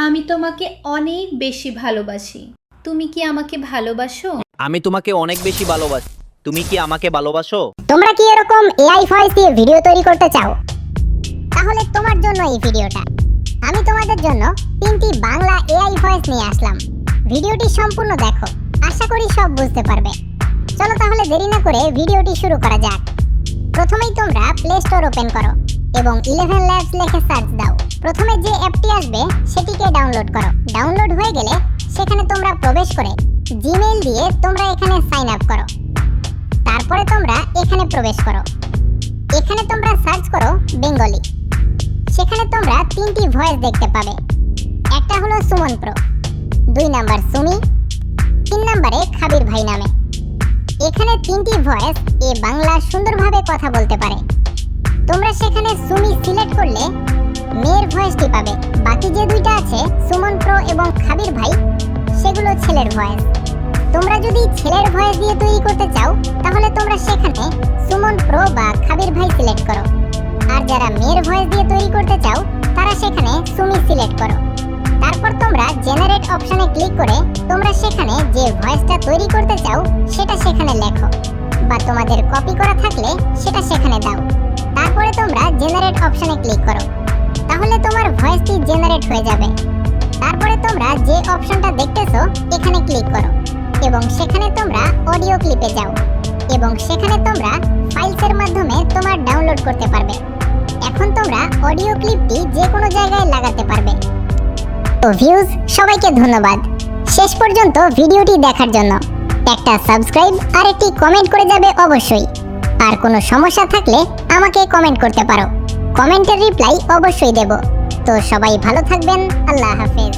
আমি তোমাকে অনেক বেশি ভালোবাসি। তুমি কি আমাকে ভালোবাসো? আমি তোমাকে অনেক বেশি ভালোবাসি। তুমি কি আমাকে ভালোবাসো? তোমরা কি এরকম এআই ভয়েস দিয়ে ভিডিও তৈরি করতে চাও? তাহলে তোমার জন্য এই ভিডিওটা। আমি তোমাদের জন্য 3টি বাংলা এআই ভয়েস নিয়ে আসলাম। ভিডিওটি সম্পূর্ণ দেখো, আশা করি সব বুঝতে পারবে। চলো তাহলে দেরি না করে ভিডিওটি শুরু করা যাক। প্রথমেই তোমরা প্লে স্টোর ওপেন করো এবং 11 ল্যাবস লিখে সার্চ দাও। প্রথমে যে অ্যাপটি আসবে সেটিকে ডাউনলোড করো। ডাউনলোড হয়ে গেলে সেখানে তোমরা প্রবেশ করে জিমেইল দিয়ে তোমরা এখানে সাইন আপ করো। তারপরে তোমরা এখানে প্রবেশ করো। এখানে তোমরা সার্চ করো বেঙ্গলি। সেখানে তোমরা 3টি ভয়েস দেখতে পাবে। একটা হলো সুমন প্রো, 2 নাম্বার সুমি, 3 নম্বরে খাবির ভাই নামে। এখানে 3টি ভয়েস এ বাংলা সুন্দরভাবে কথা বলতে পারে। তোমরা সেখানে সুমি সিলেক্ট করলে মেয়ের ভয়েসটি পাবে। বাকি যে 2টা আছে সুমন প্রো এবং খাবির ভাই, সেগুলো ছেলের ভয়েস। তোমরা যদি ছেলের ভয়েস দিয়ে তৈরি করতে চাও তাহলে তোমরা সেখানে সুমন প্রো বা খাবির ভাই সিলেক্ট করো। আর যারা মেয়ের ভয়েস দিয়ে তৈরি করতে চাও তারা সেখানে সুমি সিলেক্ট করো। তারপর তোমরা জেনারেট অপশনে ক্লিক করে তোমরা সেখানে যে ভয়েসটা তৈরি করতে চাও সেটা সেখানে লেখো, বা তোমাদের কপি করা থাকলে সেটা সেখানে দাও। তারপরে তোমরা জেনারেট অপশনে ক্লিক করো, তাহলে তোমার ভয়েসটি জেনারেট হয়ে যাবে। তারপরে তোমরা যে অপশনটা দেখতেছো এখানে ক্লিক করো এবং সেখানে তোমরা অডিও ক্লিপে যাও এবং সেখানে তোমরা ফাইলসের মাধ্যমে তোমার ডাউনলোড করতে পারবে। এখন তোমরা অডিও ক্লিপটি যে কোনো জায়গায় লাগাতে পারবে। তো ভিউজ, সবাইকে ধন্যবাদ শেষ পর্যন্ত ভিডিওটি দেখার জন্য। একটা সাবস্ক্রাইব আর একটি কমেন্ট করে যাবে অবশ্যই। আর কোনো সমস্যা থাকলে আমাকে কমেন্ট করতে পারো, কমেন্টের রিপ্লাই অবশ্যই দেব। তো সবাই ভালো থাকবেন, আল্লাহ হাফেজ।